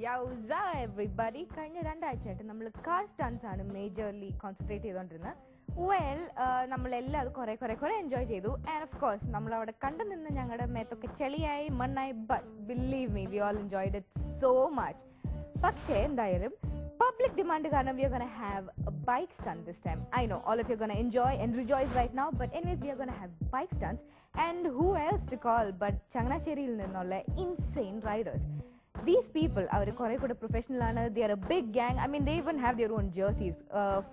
Yowza everybody! കഴിഞ്ഞ രണ്ടാഴ്ചയായിട്ട് നമ്മൾ car stunts ആണ് മേജർലി കോൺസെൻട്രേറ്റ് ചെയ്തുകൊണ്ടിരുന്നത്. വെൽ നമ്മളെല്ലാം കുറെ എൻജോയ് ചെയ്തു. ആൻഡ് ഓഫ് കോഴ്സ് നമ്മൾ അവിടെ കണ്ടു നിന്ന് ഞങ്ങളുടെ മേത്തൊക്കെ ചെളിയായി മണ്ണായി. But believe me, we all enjoyed it so much. പക്ഷേ എന്തായാലും public demand കാരണം we are going to have a bike stunt this time. I know all of you are going to enjoy and rejoice right now, but anyways we are going to have bike stunts. And who else to call but ചങ്ങനാശ്ശേരിയിൽ നിന്നുള്ള insane riders. These people are a professional, they are a big gang. I mean, they even have their own jerseys,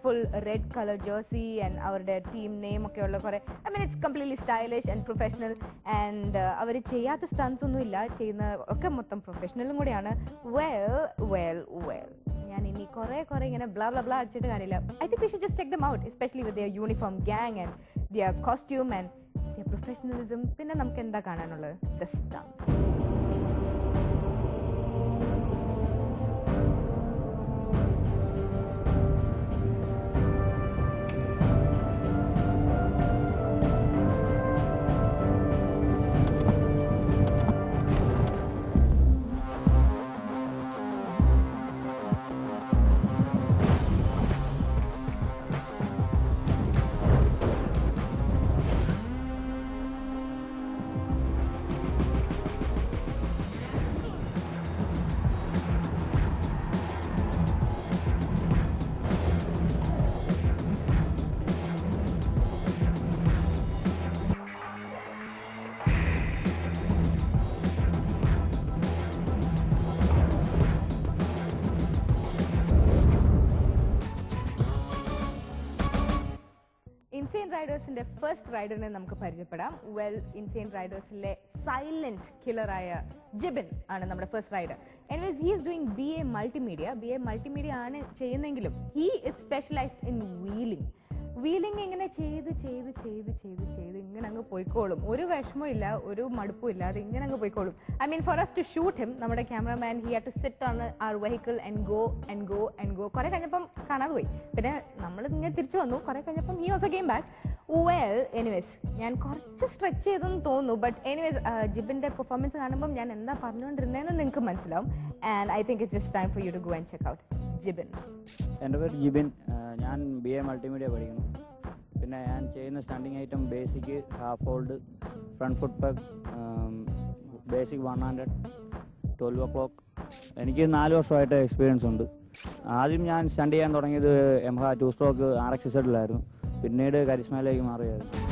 full red color jersey and our team name. I mean, it's completely stylish and professional. And our cheyatha stunts onnu illa, cheyna okke mottham professional um kodiyana. Well. ഞാൻ ഇനി കുറെ ഇങ്ങനെ blah blah അടിച്ചിട്ട് കാര്യമില്ല. I think we should just check them out, especially with their uniform gang and their costume and their professionalism. പിന്നെ നമുക്ക് എന്താ കാണാനുള്ളത്? The stunts. ഇൻസെയിൻ റൈഡേഴ്സിന്റെ ഫസ്റ്റ് റൈഡറിനെ നമുക്ക് പരിചയപ്പെടാം. വെൽ, ഇൻസെയിൻ റൈഡേഴ്സിലെ സൈലന്റ് കില്ലറായ ജിബിൻ ആണ് നമ്മുടെ first rider. Anyways he is doing BA multimedia ആണ് ചെയ്യുന്നെങ്കിലും he is specialized in wheeling ഇങ്ങനെ ചെയ്ത് ഇങ്ങനെ അങ്ങ് പോയിക്കോളും. ഒരു വിഷമവും ഇല്ല, ഒരു മടുപ്പും ഇല്ല, അത് ഇങ്ങനെ അങ്ങ് പോയിക്കോളും. I mean for us to shoot him, നമ്മുടെ cameraman he had to sit on our vehicle and go. കുറെ കഴിഞ്ഞപ്പം കാണാതെ പോയി. പിന്നെ നമ്മൾ ഇങ്ങനെ തിരിച്ചു വന്നു. കുറെ കഴിഞ്ഞപ്പം he also came back. Well, anyways, ഞാൻ കുറച്ച് സ്ട്രെച്ച് ചെയ്തെന്ന് തോന്നുന്നു. ബട്ട് എനിവേസ് ജിബിന്റെ പെർഫോമൻസ് കാണുമ്പോൾ ഞാൻ എന്താ പറഞ്ഞുകൊണ്ടിരുന്നതെന്ന് നിങ്ങൾക്ക് മനസ്സിലാവും. And I think it's just time for you to go and check out Jibin. എൻ്റെ പേര് ജിബിൻ. ഞാൻ BA മൾട്ടിമീഡിയ പഠിക്കുന്നു. പിന്നെ ഞാൻ ചെയ്യുന്ന stunting item basic, half hold, front foot peg, basic 100, 12 o'clock. എനിക്ക് 4 വർഷമായിട്ട് എക്സ്പീരിയൻസ് ഉണ്ട്. ആദ്യം ഞാൻ സ്റ്റണ്ട് ചെയ്യാൻ തുടങ്ങിയത് യമഹ 2 സ്ട്രോക്ക് RX-Z-ലായിരുന്നു. പിന്നീട് കരിസ്മയിലേക്ക് മാറിയായിരുന്നു.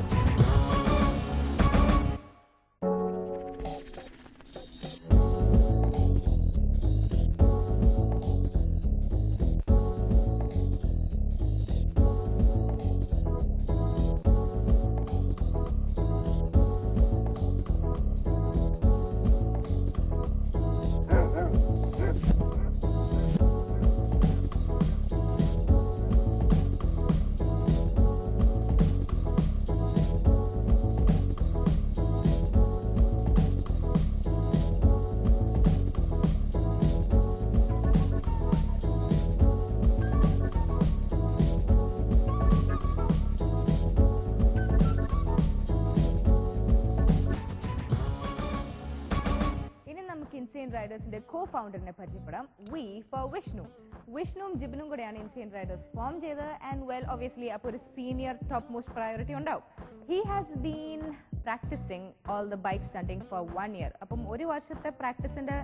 ഇൻസെയിൻ റൈഡേഴ്സിന്റെ കോ-ഫൗണ്ടറിനെ പരിചയപ്പെടാം. വി ഫോർ വിഷ്ണുവും ജിബിനും കൂടെയാണ് ഇൻസെയിൻ റൈഡേഴ്സ് ഫോം ചെയ്തത്. ആൻഡ് വെൽ, ഒബ്വിയസ്ലി അപ്പോൾ ഒരു സീനിയർ ടോപ്പ് മോസ്റ്റ് പ്രയോറിറ്റി ഉണ്ടാവും. He has been practising all the bike stunting for 1 year. അപ്പം ഒരു വർഷത്തെ പ്രാക്ടീസിന്റെ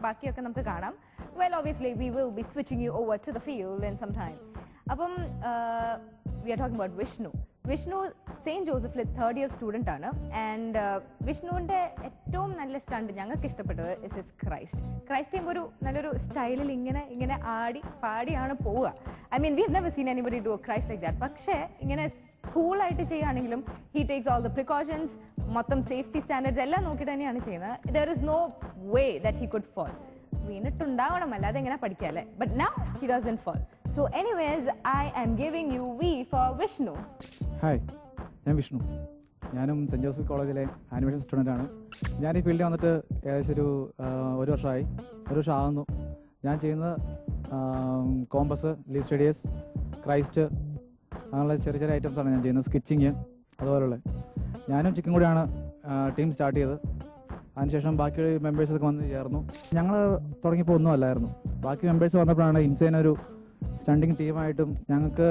ബാക്കിയൊക്കെ നമുക്ക് കാണാം. Well, obviously we will be switching you over to the field in some time. അപ്പം we are talking about Vishnu saint ജോസഫിലെ 3rd year സ്റ്റുഡൻ്റ് ആണ്. ആൻഡ് വിഷ്ണുവിൻ്റെ ഏറ്റവും നല്ല സ്റ്റണ്ട് ഞങ്ങൾക്ക് ഇഷ്ടപ്പെട്ടത് ഇസ് ക്രൈസ്റ്റ് ചെയ്യുമ്പോൾ ഒരു നല്ലൊരു സ്റ്റൈലിൽ ഇങ്ങനെ ആടി പാടിയാണ് പോവുക. I mean we have never seen anybody do a Christ like that. പക്ഷേ ഇങ്ങനെ കൂളായിട്ട് ചെയ്യുകയാണെങ്കിലും he takes all the precautions, മൊത്തം സേഫ്റ്റി സ്റ്റാൻഡേർഡ്സ് എല്ലാം നോക്കിയിട്ട് തന്നെയാണ് ചെയ്യുന്നത്. There is no way that he could fall. വീണിട്ടുണ്ടാവണം, അല്ലാതെ എങ്ങനെ പഠിക്കുക അല്ലേ? But now he doesn't fall. So anyways I am giving you V for Vishnu. Hi, ഞാൻ വിഷ്ണു. ഞാനും സെൻറ്റ് ജോസഫ് കോളേജിലെ ആനിമേഷൻ സ്റ്റുഡൻ്റാണ്. ഞാൻ ഈ ഫീൽഡിൽ വന്നിട്ട് ഏകദേശം ഒരു വർഷമായി, ഒരു വർഷം ആകുന്നു. ഞാൻ ചെയ്യുന്നത് കോമ്പസ്, ലീ സ്റ്റഡിയസ്, ക്രൈസ്റ്റ്, അങ്ങനെയുള്ള ചെറിയ ചെറിയ ഐറ്റംസാണ് ഞാൻ ചെയ്യുന്നത്. സ്കിച്ചിങ് അതുപോലുള്ള. ഞാനും ചിക്കൻ കൂടിയാണ് ടീം സ്റ്റാർട്ട് ചെയ്തത്. അതിനുശേഷം ബാക്കി മെമ്പേഴ്സൊക്കെ വന്ന് ചേർന്നു. ഞങ്ങൾ തുടങ്ങിയപ്പോൾ ഒന്നും അല്ലായിരുന്നു. ബാക്കി മെമ്പേഴ്സ് വന്നപ്പോഴാണ് ഇൻസൈൻ ഒരു സ്റ്റണ്ടിങ് ടീമായിട്ടും ഞങ്ങൾക്ക്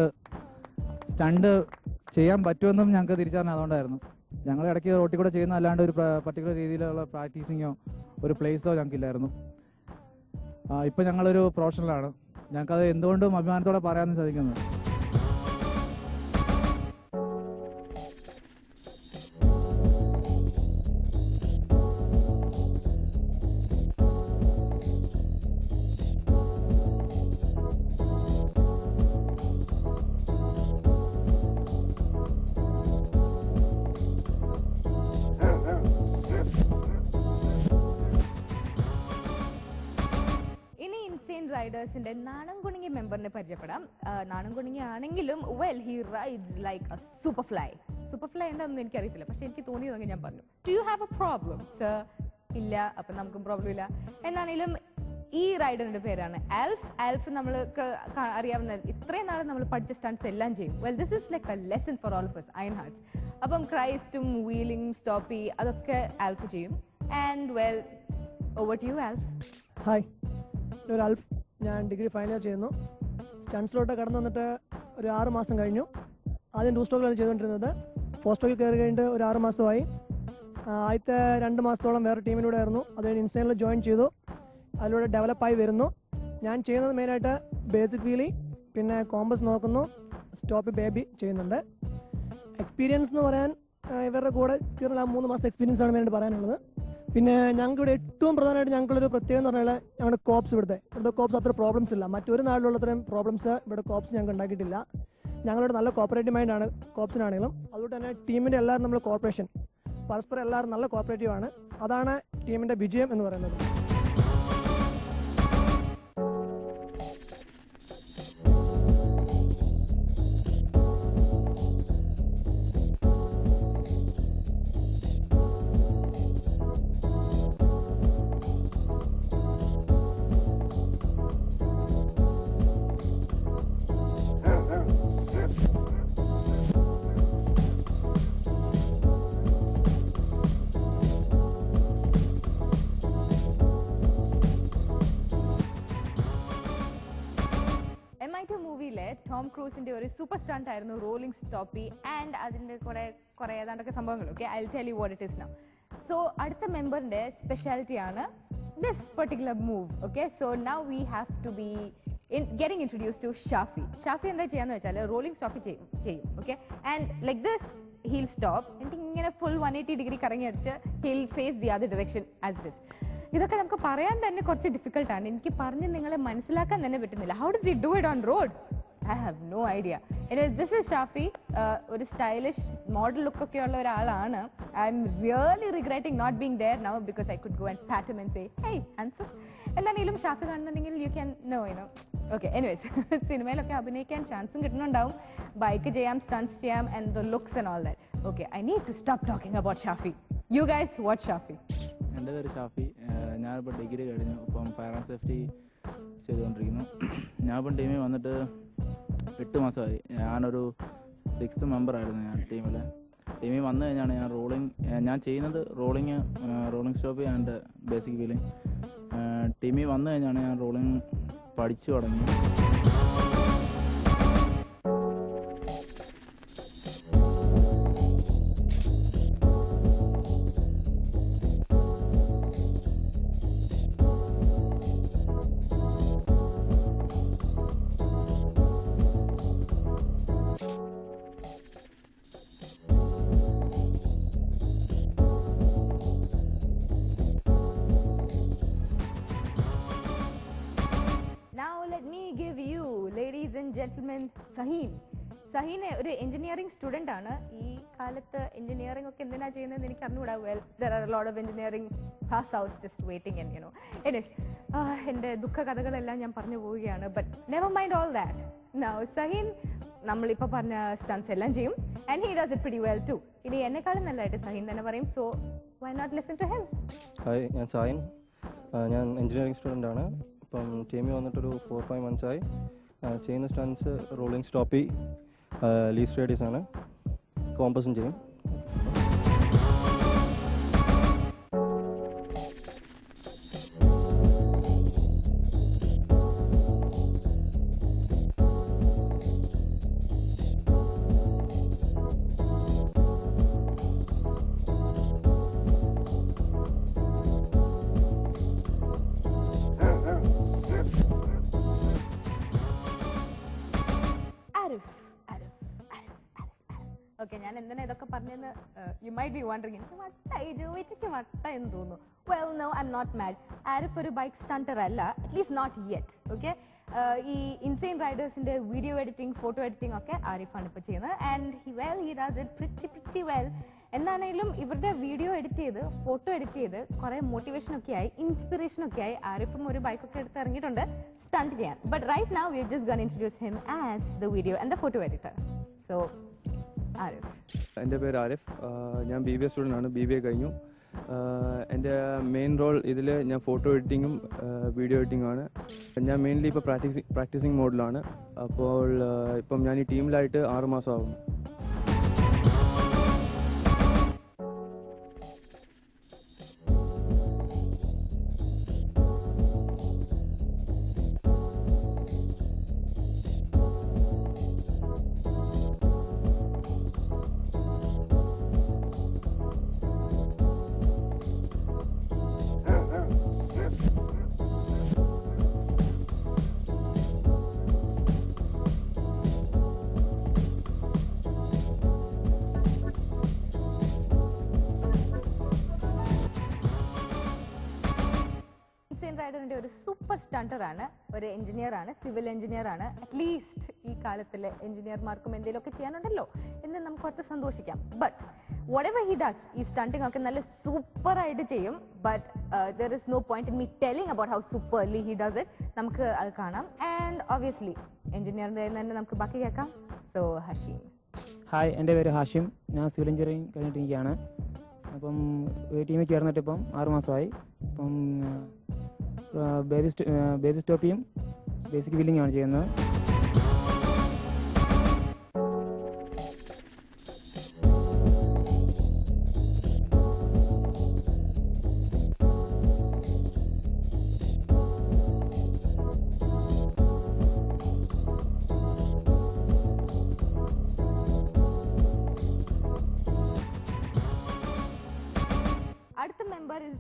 സ്റ്റണ്ട് ചെയ്യാൻ പറ്റുമെന്നും ഞങ്ങൾക്ക് തിരിച്ചറിഞ്ഞ അതുകൊണ്ടായിരുന്നു. ഞങ്ങൾ ഇടയ്ക്ക് റോട്ടിൽ കൂടെ ചെയ്യുന്ന അല്ലാണ്ട് ഒരു പർട്ടിക്കുലർ രീതിയിലുള്ള പ്രാക്ടീസിങ്ങോ ഒരു പ്ലേസോ ഞങ്ങൾക്കില്ലായിരുന്നു. ഇപ്പം ഞങ്ങളൊരു പ്രൊഫഷണലാണ്. ഞങ്ങൾക്കത് എന്തുകൊണ്ടും അഭിമാനത്തോടെ പറയാമെന്ന് സാധിക്കുന്നത്. റൈഡേഴ്സിന്റെ നാണംകുണുങ്ങി മെമ്പറിനെ പരിചയപ്പെടാം. നാണംകുണുങ്ങി ആണെങ്കിലും well he rides like A super fly. Super fly എന്താണെന്ന് എനിക്കറിയത്തില്ല, പക്ഷെ എനിക്ക് തോന്നിയതെങ്കിൽ ഞാൻ പറഞ്ഞു. Do you have A problem sir? ഇല്ല, അപ്പം നമുക്കും പ്രോബ്ലം ഇല്ല. എന്നാണെങ്കിലും ഈ റൈഡറിന്റെ പേരാണ് ആൽഫ്. ആൽഫ് നമ്മൾക്ക് അറിയാവുന്ന ഇത്രയും നാളെ നമ്മൾ പഠിച്ച സ്റ്റൺസ് എല്ലാം ചെയ്യും. Well this is like a lesson for all of us iron hearts. അപ്പം ക്രൈസ്റ്റും വീലിംഗ് സ്റ്റോപ്പി അതൊക്കെ ആൽഫ് ചെയ്യും. And well over to you Alf. Hi, ഒരു ആൽഫ്. ഞാൻ ഡിഗ്രി ഫൈനൽ ഇയർ ചെയ്യുന്നു. സ്റ്റൺസിലോട്ട് കടന്നു വന്നിട്ട് ഒരു 6 മാസം കഴിഞ്ഞു. ആദ്യം 2 സ്ട്രോക്കിലാണ് ചെയ്തുകൊണ്ടിരുന്നത്. 4 സ്ട്രോക്കിൽ കയറി കഴിഞ്ഞിട്ട് ഒരു 6 മാസമായി. ആദ്യത്തെ 2 മാസത്തോളം വേറെ ടീമിലൂടെ ആയിരുന്നു. അത് കഴിഞ്ഞ് ഇൻസ്റ്റൈനിൽ ജോയിൻ ചെയ്തു. അതിലൂടെ ഡെവലപ്പായി വരുന്നു. ഞാൻ ചെയ്യുന്നത് മെയിനായിട്ട് ബേസിക് വീലി, പിന്നെ കോമ്പസ് നോക്കുന്നു, സ്റ്റോപ്പ് ബേബി ചെയ്യുന്നുണ്ട്. എക്സ്പീരിയൻസ് എന്ന് പറയാൻ ഇവരുടെ കൂടെ കയറുന്ന 3 മാസത്തെ എക്സ്പീരിയൻസ് ആണ് മെയിനായിട്ട് പറയാനുള്ളത്. പിന്നെ ഞങ്ങൾക്കിവിടെ ഏറ്റവും പ്രധാനമായിട്ട് ഞങ്ങൾക്കുള്ളൊരു പ്രത്യേകത എന്ന് പറഞ്ഞാൽ ഞങ്ങളുടെ കോപ്സ്, ഇവിടുത്തെ കോപ്സ് അത്ര പ്രോബ്ലംസ് ഇല്ല. മറ്റൊരു നാട്ടിലുള്ളത്രയും പ്രോബ്ലംസ് ഇവിടെ കോപ്സ് ഞങ്ങൾക്ക് ഉണ്ടാക്കിയിട്ടില്ല. ഞങ്ങളുടെ നല്ല കോപ്പറേറ്റീവ് മൈൻഡാണ് കോപ്സിനാണെങ്കിലും. അതുകൊണ്ട് തന്നെ ടീമിൻ്റെ എല്ലാവരും നമ്മൾ കോർപ്പറേഷൻ, പരസ്പരം എല്ലാവരും നല്ല കോപ്പറേറ്റീവ് ആണ്. അതാണ് ടീമിൻ്റെ വിജയം എന്ന് പറയുന്നത്. ടോം ക്രൂസിന്റെ ഒരു സൂപ്പർ സ്റ്റണ്ട് ആയിരുന്നു റോളിംഗ് സ്റ്റോപ്പി. ആൻഡ് അതിന്റെ കുറെ ഏതാണ്ടൊക്കെ സംഭവങ്ങൾ. Okay, I will tell you what it is now. So അടുത്ത മെമ്പറിന്റെ സ്പെഷ്യാലിറ്റി ആണ് this particular move. Okay, so now we have to be getting introduce to Shafi. Shafi എന്താ ചെയ്യാന്ന് വെച്ചാൽ റോളിംഗ് സ്റ്റോപ്പി ചെയ്യും. Okay, and like this heel stop എന്നിട്ട് ഇങ്ങനെ full 180 degree കറങ്ങി അടിച്ച് heel face the other direction as it is. ഇതൊക്കെ നമുക്ക് പറയാൻ തന്നെ കുറച്ച് ഡിഫിക്കൽട്ടാണ്. എനിക്ക് പറഞ്ഞ് നിങ്ങളെ മനസ്സിലാക്കാൻ തന്നെ പറ്റുന്നില്ല. How does he do it on road? I have no idea. Anyways, this is Shafi. ഒരു സ്റ്റൈലിഷ് മോഡൽ ലുക്ക് ഒക്കെ ഉള്ള ഒരാളാണ്. I am really regretting not being there now because I could go and pat him and say, hey, handsome. എന്താണെങ്കിലും ഷാഫി കാണുന്നുണ്ടെങ്കിൽ you can know, you know. Okay, anyways, സിനിമയിലൊക്കെ അഭിനയിക്കാൻ ചാൻസും കിട്ടുന്നുണ്ടാവും. Bike ചെയ്യാം, സ്റ്റൺസ് ചെയ്യാം, and the looks and all that. Okay, I need to stop talking about Shafi. You guys watch Shafi. എൻ്റെ പേര് ഷാഫി. ഞാനിപ്പോൾ ഡിഗ്രി കഴിഞ്ഞു. ഇപ്പം ഫയർ ആൻഡ് സേഫ്റ്റി ചെയ്തുകൊണ്ടിരിക്കുന്നു. ഞാനിപ്പം ടീമിൽ വന്നിട്ട് 8 മാസമായി. ഞാനൊരു 6th മെമ്പറായിരുന്നു ഞാൻ ടീമിൽ വന്നു കഴിഞ്ഞാണ് ഞാൻ ചെയ്യുന്നത് rolling stop and basic wheeling. ടീമിൽ വന്നു കഴിഞ്ഞാണ് ഞാൻ റോളിംഗ് പഠിച്ചു തുടങ്ങി. Now let me give you, ladies and gentlemen, Sahin. Saheen ഒരു എഞ്ചിനീയറിംഗ് സ്റ്റുഡൻ്റ് ആണ്. ഈ കാലത്ത് എഞ്ചിനീയറിംഗ് ഒക്കെ എന്തിനാ ചെയ്യുന്നതെന്ന് എനിക്ക് അറിഞ്ഞുകൂടാ. Well there are a lot of engineering pass outs just waiting and you know anyways എൻ്റെ ദുഃഖ കഥകളെല്ലാം ഞാൻ പറഞ്ഞു പോവുകയാണ്. But never mind all that. Now Saheen നമ്മളിപ്പോൾ പറഞ്ഞ സ്റ്റൺസ് എല്ലാം ചെയ്യും and he does it pretty well too. ഇനി എന്നെക്കാളും നല്ലതായിട്ട് സഹീൻ തന്നെ പറയും. So why not listen to him. Hi, ഞാൻ സായിൻ. ഞാൻ എഞ്ചിനീയറിംഗ് സ്റ്റുഡൻ്റ് ആണ്. ഇപ്പം ടീമിൽ വന്നിട്ടൊരു 4-5 months ആയി. ചെയ്യുന്ന സ്റ്റൺസ് റോളിംഗ് സ്റ്റോപ്പി, ലീസ് റേഡിയസ് ആണ്. കോമ്പസും ചെയ്യും. ഓക്കെ, ഞാൻ എന്തിനാ ഇതൊക്കെ പറഞ്ഞെന്ന് യു മൈറ്റ് ബി വണ്ടറിങ്. എനിക്ക് വട്ടായി, ജോയിച്ചയ്ക്ക് വട്ടായി എന്ന് തോന്നുന്നു. Well no, I am not mad. Arif ഒരു ബൈക്ക് സ്റ്റണ്ടർ അല്ല, അറ്റ്ലീസ്റ്റ് നോട്ട് യെറ്റ്. ഓക്കെ, ഈ ഇൻസെയിൻ റൈഡേഴ്സിന്റെ വീഡിയോ എഡിറ്റിംഗ്, ഫോട്ടോ എഡിറ്റിംഗ് ഒക്കെ ആരിഫാണ് ഇപ്പോൾ ചെയ്യുന്നത്. And he does it pretty well. എന്താണെങ്കിലും ഇവരുടെ വീഡിയോ എഡിറ്റ് ചെയ്ത്, ഫോട്ടോ എഡിറ്റ് ചെയ്ത് കുറേ മോട്ടിവേഷനൊക്കെ ആയി, ഇൻസ്പിറേഷനൊക്കെ ആയി ആരിഫും ഒരു ബൈക്കൊക്കെ എടുത്ത് ഇറങ്ങിയിട്ടുണ്ട് സ്റ്റണ്ട് ചെയ്യാൻ. But right now we are just gonna introduce him as the video and the photo editor. So Arif. എൻ്റെ പേര് ആരിഫ്. ഞാൻ BBA സ്റ്റുഡൻ്റ് ആണ്. BBA കഴിഞ്ഞു. എൻ്റെ മെയിൻ റോൾ ഇതിൽ ഞാൻ ഫോട്ടോ എഡിറ്റിങ്ങും വീഡിയോ എഡിറ്റിംഗും ആണ്. ഞാൻ മെയിൻലി ഇപ്പോൾ പ്രാക്ടീസിങ് മോഡിലാണ്. അപ്പോൾ ഇപ്പം ഞാൻ ഈ ടീമിലായിട്ട് 6 മാസം ആകുന്നു. റൈഡറിന്റെ ഒരു സൂപ്പർ സ്റ്റണ്ടർ ആണ്, ഒരു എഞ്ചിനീയർ ആണ്, സിവിൽ എഞ്ചിനീയർ ആണ്. അറ്റ്ലീസ്റ്റ് ഈ കാലത്തിലെ എഞ്ചിനീയർമാർക്കും എന്തെങ്കിലുമൊക്കെ ചെയ്യാനുണ്ടല്ലോ എന്ന് നമുക്ക് കുറച്ച് സന്തോഷിക്കാം. ബട്ട് whatever he does, ഈ സ്റ്റണ്ടിങ് ഒക്കെ നല്ല സൂപ്പർ ആയിട്ട് ചെയ്യും. But there is no point in me telling about how superly he does it. നമുക്ക് അത് കാണാം. ആൻഡ് ഒബ്വിയസ്ലി എഞ്ചിനീയറിന്റെ തന്നെ നമുക്ക് ബാക്കി കേൾക്കാം. So Hashim. ഹായ്, എൻ്റെ പേര് ഹാഷിം. ഞാൻ സിവിൽ എഞ്ചിനീയറിംഗ് കഴിഞ്ഞിട്ടിരിക്കുകയാണ്. അപ്പം ടീമിൽ ചേർന്നിട്ട് ഇപ്പം 6 മാസമായി. ഇപ്പം ബേബി സ്റ്റോപ്പിയും ബേസിക് വീലിംഗുമാണ് ചെയ്യുന്നത്. അടുത്ത മെമ്പർ ഇസ്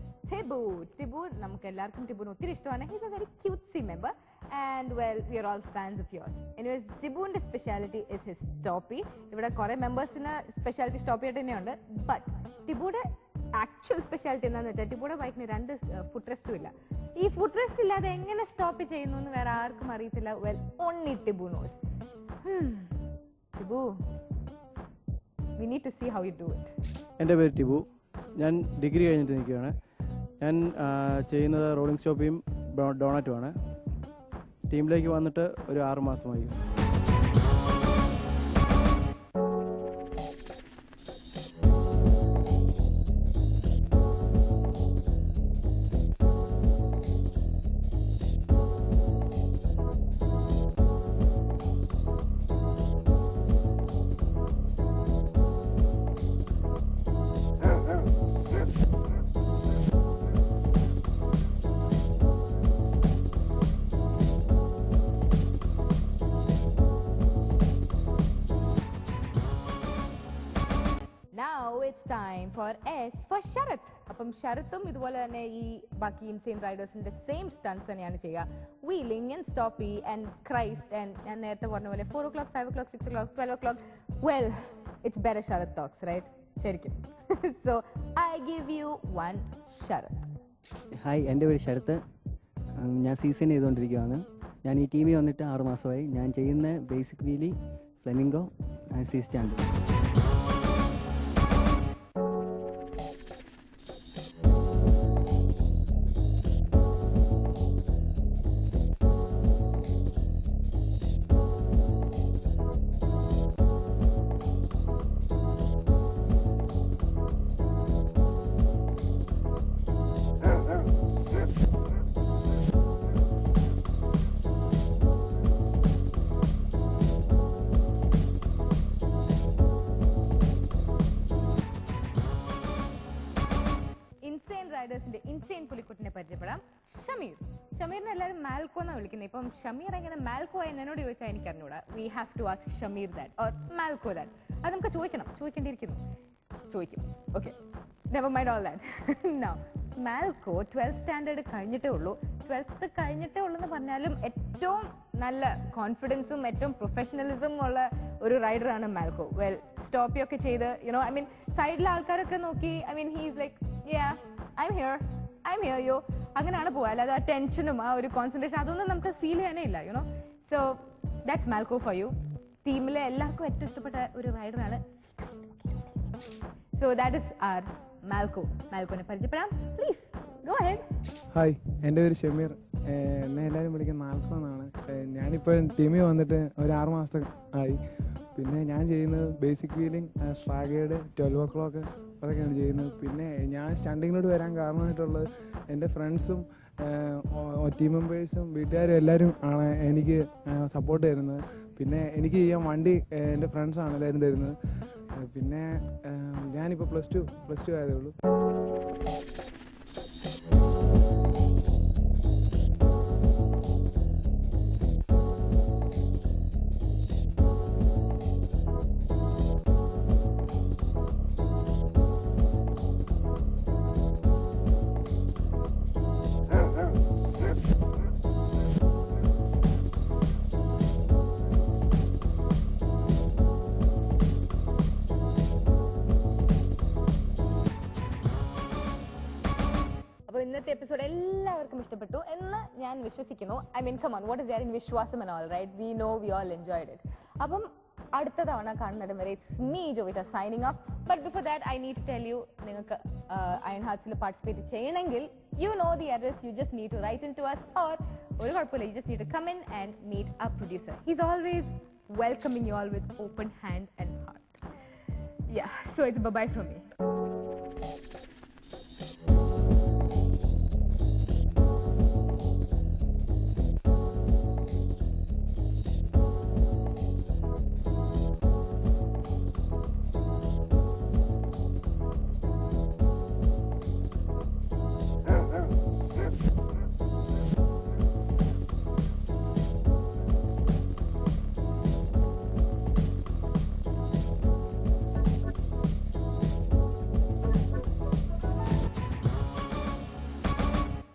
ടിബു. നമുക്ക് എല്ലാവർക്കും ടിബുവിന് ഒത്തിരി ഇഷ്ടമാണ്. He's a very cutesy member and well we are all fans of yours. Anyways ടിബുവിന്റെ സ്പെഷ്യാലിറ്റി ഇസ് ഹിസ് സ്റ്റോപ്പി. ഇവിടെ കുറെ മെമ്പേഴ്സിന് സ്പെഷ്യാലിറ്റി സ്റ്റോപ്പി ആയിട്ട് തന്നെയുണ്ട്. ബട്ട് ടിബുയുടെ ആക്ച്വൽ സ്പെഷ്യാലിറ്റി എന്താണെന്ന് വെച്ചാൽ ടിബുയുടെ ബൈക്കിന് 2 ഫുട് റെസ്റ്റും ഇല്ല. ഈ ഫുട് റെസ്റ്റ് ഇല്ലാതെ എങ്ങനെ സ്റ്റോപ്പ് ചെയ്യുന്നു എന്ന് വേറെ ആർക്കും അറിയത്തില്ല. Well only Tibu knows. Tibu, we need to see how you do it. എൻ്റെ പേര് ടിബു. ഞാൻ ഡിഗ്രി കഴിഞ്ഞിട്ട് നിൽക്കുകയാണ്. ഞാൻ ചെയ്യുന്നത് റോളിംഗ് സ്റ്റോപ്പിയും ഡോണറ്റുമാണ്. ടീമിലേക്ക് വന്നിട്ട് ഒരു 6 മാസമായി. Now it's time for S for Sharath. അപ്പം ശരത്തും ഇതുപോലെ തന്നെ ഈ ബാക്കി ഇൻസെയിൻ റൈഡേഴ്സിന്റെ സെയിം സ്റ്റൺസ് തന്നെയാണ് ചെയ്യുക. Wheeling and stoppie and Christ and ഞാൻ നേരത്തെ പറഞ്ഞ പോലെ 4 o'clock, 5 o'clock, 6 o'clock, 12 o'clock. Well, it's better Sharath talks, right? ശരിക്കും. So I give you 1 Sharath. Hi, എൻ്റെ പേര് ശരത്ത്. ഞാൻ സീസൺ ചെയ്തുകൊണ്ടിരിക്കുകയാണ്. ഞാൻ ഈ ടീമിൽ വന്നിട്ട് 6 മാസമായി. ഞാൻ ചെയ്യുന്ന basic wheelie, Flamingo, and C standard. Insane റൈഡേഴ്സിന്റെ ഇൻസെയിൻ പുലിക്കുട്ടിനെ പരിചയപ്പെടാം. ഷമീറിനെ എല്ലാവരും മാൽക്കോ എന്നാണ് വിളിക്കുന്നത്. ഇപ്പം ഷമീർ എങ്ങനെ മാൽക്കോ എന്നോട് ചോദിച്ചാൽ എനിക്ക് അറിഞ്ഞൂടാ. We have to ask Shameer that or Malco that. അത് നമുക്ക് ചോദിക്കേണ്ടിയിരിക്കുന്നു. ചോദിക്കും. Okay, never mind all that. Now Malco 12th standard കഴിഞ്ഞിട്ടേ ഉള്ളൂ. 12th കഴിഞ്ഞിട്ടേ ഉള്ളൂ എന്ന് പറഞ്ഞാലും ഏറ്റവും നല്ല കോൺഫിഡൻസും ഏറ്റവും പ്രൊഫഷണലിസം ഉള്ള ഒരു റൈഡറാണ് മാൽക്കോ. വെൽ സ്റ്റോപ്പിയൊക്കെ ചെയ്ത് യുനോ ഐ മീൻ സൈഡിലെ ആൾക്കാരൊക്കെ നോക്കി I mean he's like I am here യോ അങ്ങനെയാണ് പോവുക. അല്ലാതെ ആ ടെൻഷനും ആ ഒരു കോൺസെൻട്രേഷൻ അതൊന്നും നമുക്ക് ഫീൽ ചെയ്യാനേ ഇല്ല. You know so that's Malco for you. ടീമിലെ എല്ലാവർക്കും ഏറ്റവും ഇഷ്ടപ്പെട്ട ഒരു റൈഡറാണ്. So that is our Malco. മാൽക്കോനെ പരിചയപ്പെടാം. Please go ahead. ഹായ്, എൻ്റെ പേര് ഷമീർ. എന്നെ എല്ലാവരും വിളിക്കുന്നത് മാൽക്കോ എന്നാണ്. ഞാനിപ്പോൾ ടീമിൽ വന്നിട്ട് ഒരു 6 മാസത്തെ ആയി. പിന്നെ ഞാൻ ചെയ്യുന്നത് ബേസിക് വീലിംഗ്, സ്ട്രാഗേഡ്, 12 o'clock അതൊക്കെയാണ് ചെയ്യുന്നത്. പിന്നെ ഞാൻ സ്റ്റണ്ടിങ്ങിലോട്ട് വരാൻ കാരണമായിട്ടുള്ളത് എൻ്റെ ഫ്രണ്ട്സും ടീം മെമ്പേഴ്സും വീട്ടുകാരും എല്ലാവരും ആണ് എനിക്ക് സപ്പോർട്ട് തരുന്നത്. പിന്നെ എനിക്ക് ചെയ്യാൻ വണ്ടി എൻ്റെ ഫ്രണ്ട്സാണ് എല്ലാവരും തരുന്നത്. പിന്നെ ഞാനിപ്പോൾ പ്ലസ് ടു ആയതേ ഉള്ളൂ. ഇന്നത്തെ എപ്പിസോഡ് എല്ലാവർക്കും ഇഷ്ടപ്പെട്ടു എന്ന് ഞാൻ വിശ്വസിക്കുന്നു. I mean come on, what is there in വിശ്വാസം and all right. We know we all enjoyed it. അപ്പം അടുത്ത തവണ കാണുന്നത് വരെ it's me Jovitha signing off. But before that I need to tell you, നിങ്ങൾക്ക് അയൺ ഹാർട്സിൽ പാർട്ടിസിപ്പേറ്റ് ചെയ്യണമെങ്കിൽ you know the address. You just need to write in to us or ഒരു കുഴപ്പമില്ല, you just need to come in and meet our producer. He's always welcoming you all with open hand and heart. Yeah, so it's bye-bye from me.